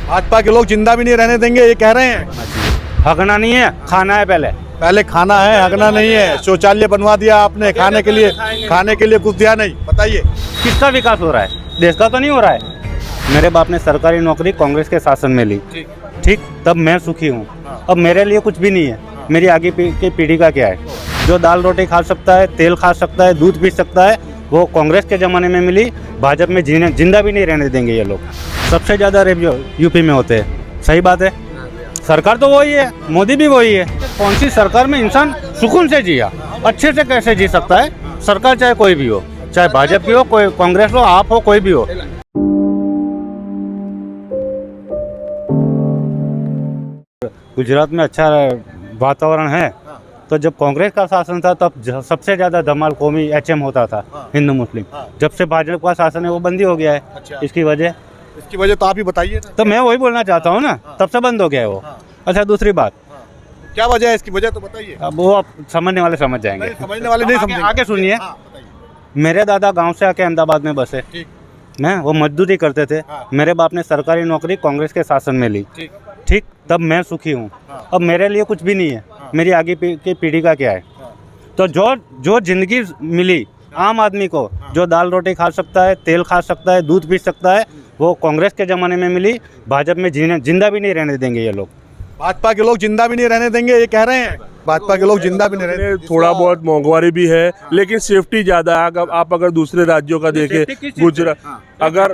भाजपा के लोग जिंदा भी नहीं रहने देंगे ये कह रहे हैं। हगना नहीं है, खाना है पहले। पहले खाना है, हगना नहीं है। शौचालय बनवा दिया आपने, खाने के लिए कुछ दिया नहीं। बताइए किसका विकास हो रहा है? देश का तो नहीं हो रहा है। मेरे बाप ने सरकारी नौकरी कांग्रेस के शासन में ली, ठीक, तब मैं सुखी हूँ। अब मेरे लिए कुछ भी नहीं है। मेरी आगे की पीढ़ी का क्या है? जो दाल रोटी खा सकता है, तेल खा सकता है, दूध पी सकता है, वो कांग्रेस के ज़माने में मिली। भाजपा में जिंदा भी नहीं रहने देंगे ये लोग। सबसे ज़्यादा रेप यूपी में होते हैं। सही बात है, सरकार तो वही है, मोदी भी वही है। कौन सी सरकार में इंसान सुकून से जिया? अच्छे से कैसे जी सकता है? सरकार चाहे कोई भी हो, चाहे भाजपा की हो, कोई कांग्रेस हो, आप हो, कोई भी हो। गुजरात में अच्छा वातावरण है, तो जब कांग्रेस का शासन था तब सबसे ज़्यादा धमाल कौमी HM होता था, हिंदू मुस्लिम। जब से भाजपा का शासन है वो बंद ही हो गया है। इसकी वजह तो आप ही बताइए। तो मैं वही बोलना चाहता हूँ ना, तब से बंद हो गया है वो। अच्छा, दूसरी बात, क्या वजह है? इसकी वजह तो बताइए। अब वो आप समझने वाले समझ जाएंगे। समझने वाले नहीं समझेंगे। आगे सुनिए। मेरे दादा गांव से आके अहमदाबाद में बसे, वो मजदूरी करते थे। मेरे बाप ने सरकारी नौकरी कांग्रेस के शासन में ली, ठीक, तब मैं सुखी हूँ। अब मेरे लिए कुछ भी नहीं है। मेरी आगे की पीढ़ी का क्या है? तो जो जिंदगी मिली आम आदमी को, जो दाल रोटी खा सकता है, तेल खा सकता है, दूध पी सकता है, वो कांग्रेस के ज़माने में मिली। भाजपा में जिंदा भी नहीं रहने देंगे ये लोग। भाजपा के लोग जिंदा भी नहीं रहने देंगे ये कह रहे हैं। भाजपा के लोग जिंदा भी नहीं रहने। थोड़ा बहुत महंगाई भी है, लेकिन सेफ्टी ज़्यादा है। आप अगर दूसरे राज्यों का देखें, गुजरात, अगर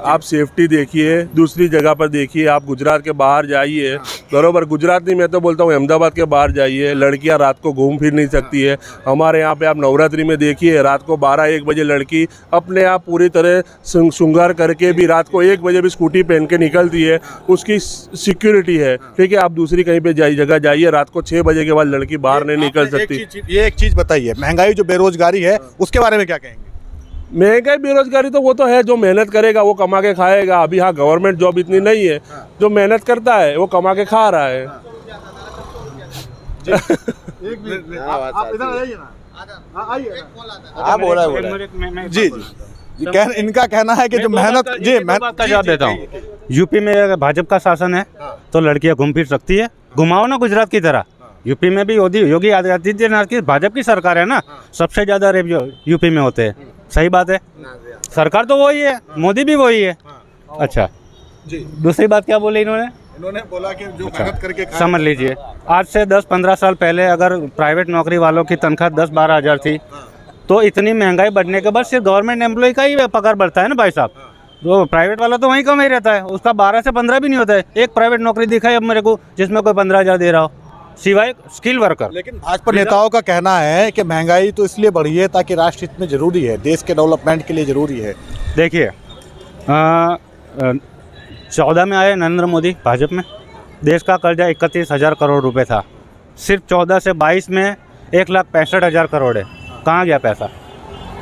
आप सेफ्टी देखिए, दूसरी जगह पर देखिए, आप गुजरात के बाहर जाइए, बरोबर, गुजरात नहीं, मैं तो बोलता हूँ अहमदाबाद के बाहर जाइए, लड़कियां रात को घूम फिर नहीं सकती है। हमारे यहाँ पे आप नवरात्रि में देखिए, रात को 12-1 बजे लड़की अपने आप पूरी तरह श्रृंगार करके भी रात को 1 बजे भी स्कूटी पहन के निकलती है। उसकी सिक्योरिटी है, ठीक है। आप दूसरी कहीं पे जगह जाइए, रात को 6 बजे के बाद लड़की बाहर नहीं निकल सकती। ये एक चीज़ बताइए, महंगाई जो बेरोजगारी है उसके बारे में क्या कहेंगे? महंगाई बेरोजगारी तो वो तो है, जो मेहनत करेगा वो कमा के खाएगा। अभी हाँ, गवर्नमेंट जॉब इतनी नहीं है, जो मेहनत करता है वो कमा के खा रहा है। जी, इनका कहना है कि जो मेहनत, मेहनत का जवाब देता हूँ। यूपी में अगर भाजपा का शासन है तो लड़कियां घूम फिर सकती है। घुमाओ ना गुजरात की तरह। यूपी में भी योगी आदित्यनाथ की भाजपा की सरकार है ना, सबसे ज़्यादा रेप यूपी में होते हैं। सही बात है, सरकार तो वही है, मोदी भी वही है। अच्छा, दूसरी बात क्या बोली इन्होंने बोला कि जो मेहनत करके समझ लीजिए, आज से 10-15 साल पहले अगर प्राइवेट नौकरी वालों की तनख्वाह 10-12 हज़ार थी, तो इतनी महंगाई बढ़ने के बाद सिर्फ गवर्नमेंट एम्प्लॉय का ही पगार बढ़ता है ना भाई साहब। तो प्राइवेट वाला तो वहीं कम ही रहता है, उसका 12 से 15 भी नहीं होता है। एक प्राइवेट नौकरी दिखाई अब मेरे को जिसमें कोई 15 हज़ार दे रहा हो, सिवाय स्किल वर्कर। लेकिन भाजपा नेताओं का कहना है कि महंगाई तो इसलिए बढ़ी है ताकि राष्ट्र हित में जरूरी है, देश के डेवलपमेंट के लिए जरूरी है। देखिए, 14 में आए नरेंद्र मोदी भाजपा में, देश का कर्जा 31,000 करोड़ रुपए था। सिर्फ 14 से 22 में 1,65,000 करोड़ है। कहाँ गया पैसा?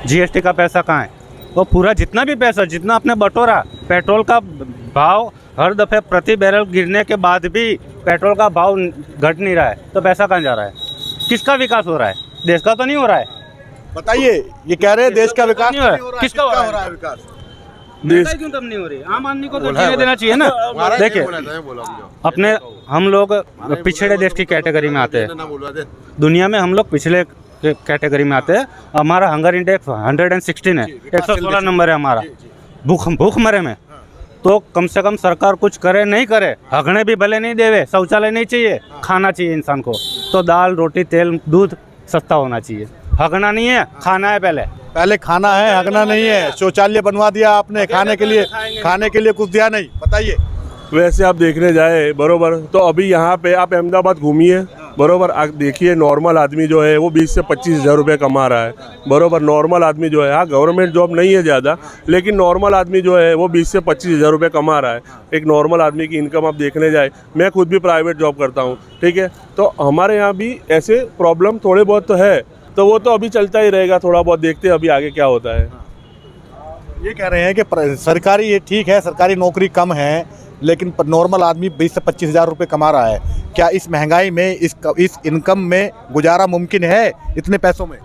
GST का पैसा कहाँ है? वो पूरा जितना भी पैसा, जितना आपने बटोरा, पेट्रोल का भाव हर दफ़े प्रति बैरल गिरने के बाद भी पेट्रोल का भाव घट नहीं रहा है, तो पैसा कहाँ जा रहा है? किसका विकास हो रहा है? देश का तो नहीं हो रहा है। बताइए, ये कह रहे हैं देश का विकास नहीं हो रहा है, किसका हो रहा है विकास? देश क्यों तब नहीं हो रही? आम आदमी को तो जीने देना चाहिए ना। देखिए, अपने हम लोग पिछड़े देश की कैटेगरी में आते हैं। दुनिया में हम लोग पिछले कैटेगरी में आते हैं। हमारा हंगर इंडेक्स 116 है, 116 नंबर है हमारा भूख मरे में। तो कम से कम सरकार कुछ करे नहीं करे, हगने भी भले नहीं देवे, शौचालय नहीं चाहिए, खाना चाहिए इंसान को। तो दाल रोटी तेल दूध सस्ता होना चाहिए। हगना नहीं है, खाना है पहले खाना है, हगना नहीं है। शौचालय बनवा दिया आपने, खाने के लिए कुछ दिया नहीं। बताइए, वैसे आप देखने जाए, बरोबर, तो अभी यहाँ पे आप अहमदाबाद घूमिए, बरोबर, आप देखिए नॉर्मल आदमी जो है वो 20 से 25 हज़ार रुपये कमा रहा है, बरोबर। नॉर्मल आदमी जो है, हाँ गवर्नमेंट जॉब नहीं है ज़्यादा, लेकिन नॉर्मल आदमी जो है वो 20 से 25 हज़ार रुपये कमा रहा है। एक नॉर्मल आदमी की इनकम आप देखने जाए, मैं खुद भी प्राइवेट जॉब करता हूँ, ठीक है। तो हमारे यहाँ भी ऐसे प्रॉब्लम थोड़े बहुत तो है, तो वो तो अभी चलता ही रहेगा, थोड़ा बहुत देखते हैं अभी आगे क्या होता है। ये कह रहे हैं कि सरकारी, ये ठीक है, सरकारी नौकरी कम है, लेकिन नॉर्मल आदमी 20 से 25 हज़ार रुपये कमा रहा है। क्या इस महंगाई में, इस इनकम में गुजारा मुमकिन है इतने पैसों में?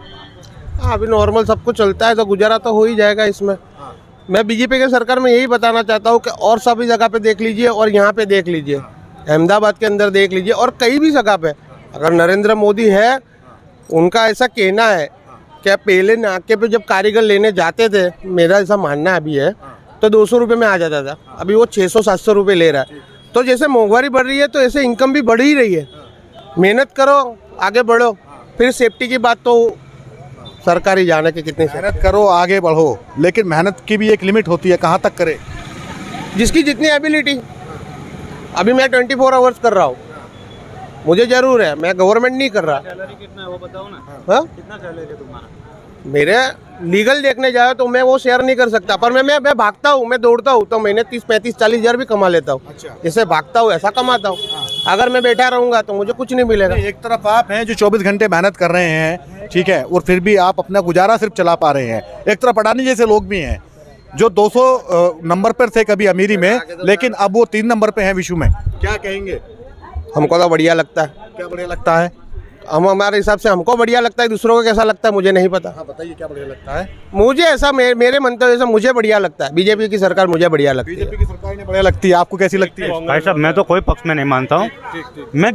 हाँ, अभी नॉर्मल सब कुछ चलता है तो गुजारा तो हो ही जाएगा इसमें। मैं बीजेपी के सरकार में यही बताना चाहता हूँ कि और सभी जगह पे देख लीजिए और यहाँ पे देख लीजिए, अहमदाबाद के अंदर देख लीजिए और कई भी जगह पे, अगर नरेंद्र मोदी है, उनका ऐसा कहना है कि पहले नाके पे जब कारीगर लेने जाते थे, मेरा ऐसा मानना अभी है, तो 200 रुपये में आ जाता था, अभी वो 600-700 रुपये ले रहा है। तो जैसे महंगाई बढ़ रही है तो ऐसे इनकम भी बढ़ ही रही है। मेहनत करो, आगे बढ़ो। फिर सेफ्टी की बात तो सरकारी जाने के कितने से, मेहनत करो, आगे बढ़ो, लेकिन मेहनत की भी एक लिमिट होती है, कहाँ तक करे? जिसकी जितनी एबिलिटी। अभी मैं 24 आवर्स कर रहा हूँ, मुझे जरूर है, मैं गवर्नमेंट नहीं कर रहा। कितना है वो बताओ ना। हाँ? कितना सैलरी है तुम्हारा? मेरे लीगल देखने जाओ तो मैं वो शेयर नहीं कर सकता, पर मैं भागता हूँ, मैं दौड़ता हूँ तो महीने 30-35-40 हज़ार भी कमा लेता हूँ। जैसे भागता हूँ ऐसा कमाता हूँ। अगर मैं बैठा रहूंगा तो मुझे कुछ नहीं मिलेगा। एक तरफ आप हैं जो 24 घंटे मेहनत कर रहे हैं, ठीक है, और फिर भी आप अपना गुजारा सिर्फ चला पा रहे हैं। एक तरफ अडानी जैसे लोग भी हैं जो 200 नंबर पर थे कभी अमीरी में, लेकिन अब वो 3 नंबर पे हैं विश्व में। क्या कहेंगे? हमको तो बढ़िया लगता है। क्या बढ़िया लगता है? हम हमारे हिसाब से हमको बढ़िया लगता है, दूसरों को कैसा लगता है मुझे नहीं पता। हाँ बताइए, क्या बढ़िया लगता है? मुझे ऐसा मेरे मंतव्य से मुझे बढ़िया लगता है। बीजेपी की सरकार मुझे बढ़िया लगती है। बीजेपी की सरकार ने बढ़िया लगती है, आपको कैसी लगती है? भाई साहब, मैं तो कोई पक्ष में नहीं मानता हूँ, मैं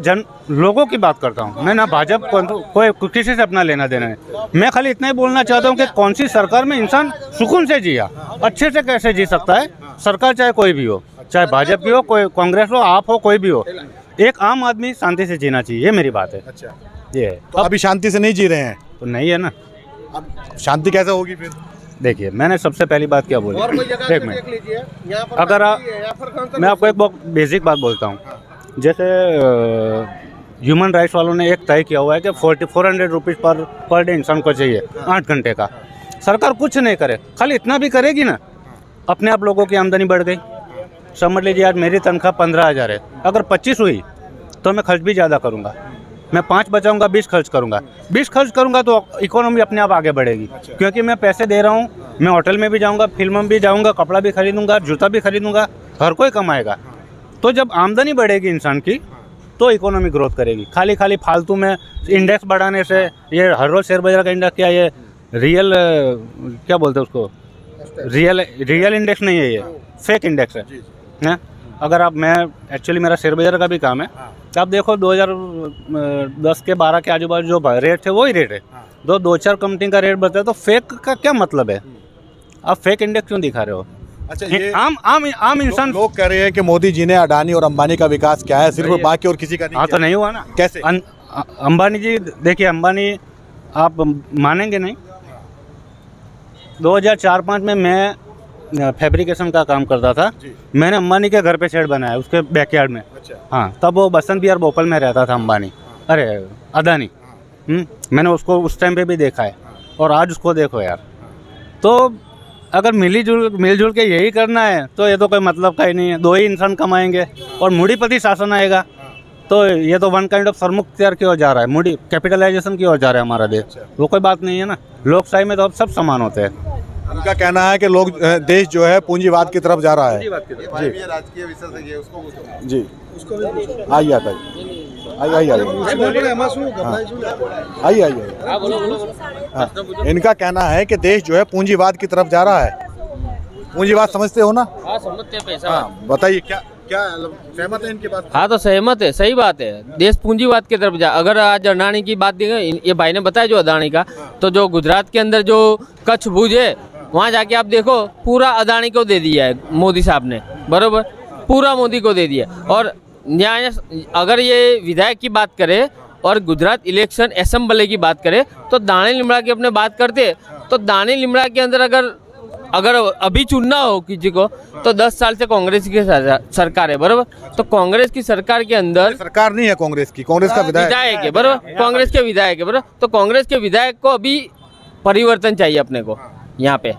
लोगों की बात करता हूँ। मैं ना भाजपा कोई किसी से अपना लेना देना है। मैं खाली इतना ही बोलना चाहता हूँ कि कौन सी सरकार में इंसान सुकून से जिया, अच्छे से कैसे जी सकता है। सरकार चाहे कोई भी हो, चाहे भाजपा की हो, कोई कांग्रेस हो, आप हो, कोई भी हो, एक आम आदमी शांति से जीना चाहिए, ये मेरी बात है। अच्छा, ये है। तो अभी शांति से नहीं जी रहे हैं तो नहीं है ना, अब शांति कैसे होगी फिर? देखिए मैंने सबसे पहली बात क्या बोली, और कोई जगह एक पे मिनट, देख लीजिए, यहाँ पर अगर काफी है, यहाँ पर मैं आपको एक बहुत बेसिक बात बोलता हूँ। जैसे ह्यूमन राइट्स वालों ने एक तय किया हुआ है कि 400 रुपीज़ पर डे इंसान को चाहिए, 8 घंटे का। सरकार कुछ नहीं करे, खाली इतना भी करेगी ना, अपने आप लोगों की आमदनी बढ़ गई। समझ लीजिए आज मेरी तनख्वाह 15,000 है, अगर 25 हुई तो मैं खर्च भी ज़्यादा करूँगा। मैं 5 बचाऊंगा, 20 खर्च करूंगा। 20 खर्च करूंगा तो इकोनॉमी अपने आप आगे बढ़ेगी, क्योंकि मैं पैसे दे रहा हूं। मैं होटल में भी जाऊंगा, फिल्म में भी जाऊंगा, कपड़ा भी खरीदूंगा, जूता भी खरीदूंगा, हर कोई कमाएगा। तो जब आमदनी बढ़ेगी इंसान की तो इकोनॉमी ग्रोथ करेगी। खाली फालतू में इंडेक्स बढ़ाने से, ये हर रोज़ शेयर बाजार का इंडेक्स क्या, ये रियल क्या बोलते हैं उसको, रियल इंडेक्स नहीं है, ये फेक इंडेक्स है। अगर आप, मैं एक्चुअली मेरा शेयर बाजार का भी काम है, तो आप देखो 2010 के 12 के आजू बाजू जो रेट थे वही रेट है। 2-4 कंपनी का रेट बताया, तो फेक का क्या मतलब है? आप फेक इंडेक्स क्यों दिखा रहे हो? अच्छा, ये आम इंसान लोग कह रहे हैं कि मोदी जी ने अडानी और अंबानी का विकास किया है, सिर्फ बाकी और किसी का नहीं हाँ किया। तो नहीं हुआ ना। कैसे? अंबानी जी, देखिए अंबानी, आप मानेंगे नहीं, 2004-5 में मैं फैब्रिकेशन का काम करता था। मैंने अंबानी के घर पे शेड बनाया, उसके बैकयार्ड में। अच्छा। हाँ, तब वो बसंत विहार भोपाल में रहता था अंबानी, अरे अदानी। मैंने उसको उस टाइम पे भी देखा है, और आज उसको देखो यार। तो अगर मिलजुल के यही करना है तो ये तो कोई मतलब का ही नहीं है। 2 ही इंसान कमाएंगे और मूढ़ीपति शासन आएगा, तो ये तो वन काइंड ऑफ सरमुख्तियार की ओर जा रहा है, मूढ़ी कैपिटलाइजेशन की ओर जा रहा है हमारा देश। वो कोई बात नहीं है ना। लोकशाही में तो अब सब समान होते हैं। उनका कहना है कि लोग देश जो है पूंजीवाद की तरफ जा रहा है। राजकीय विषय से ये उसको जी, आइए आइए आइए। इनका कहना है कि देश जो है पूंजीवाद की तरफ जा रहा है। पूंजीवाद समझते हो ना? हाँ समझते हैं पैसा। हाँ, बताइए क्या क्या सहमत है इनकी बात? हाँ तो सहमत है, सही बात है। देश पूंजीवाद की तरफ जा। अगर आज अडानी की बात देखें, ये भाई ने बताया जो अडानी का, तो जो गुजरात के अंदर जो कच्छ भुज है, वहाँ जाके आप देखो, पूरा अडानी को दे दिया है मोदी साहब ने, बरोबर, पूरा मोदी को दे दिया। और न्याय, अगर ये विधायक की बात करें और गुजरात इलेक्शन असेंबली की बात करें, तो दानी लिमड़ा की अपने बात करते, तो दानी लिमड़ा के अंदर अगर अभी चुनना हो किसी को, तो 10 साल से कांग्रेस की सरकार है, बरोबर। तो कांग्रेस की सरकार के अंदर, सरकार नहीं है कांग्रेस की, कांग्रेस का विधायक है, बरोबर, कांग्रेस के विधायक है, बरोबर। तो कांग्रेस के विधायक को अभी परिवर्तन चाहिए अपने को यहाँ पे।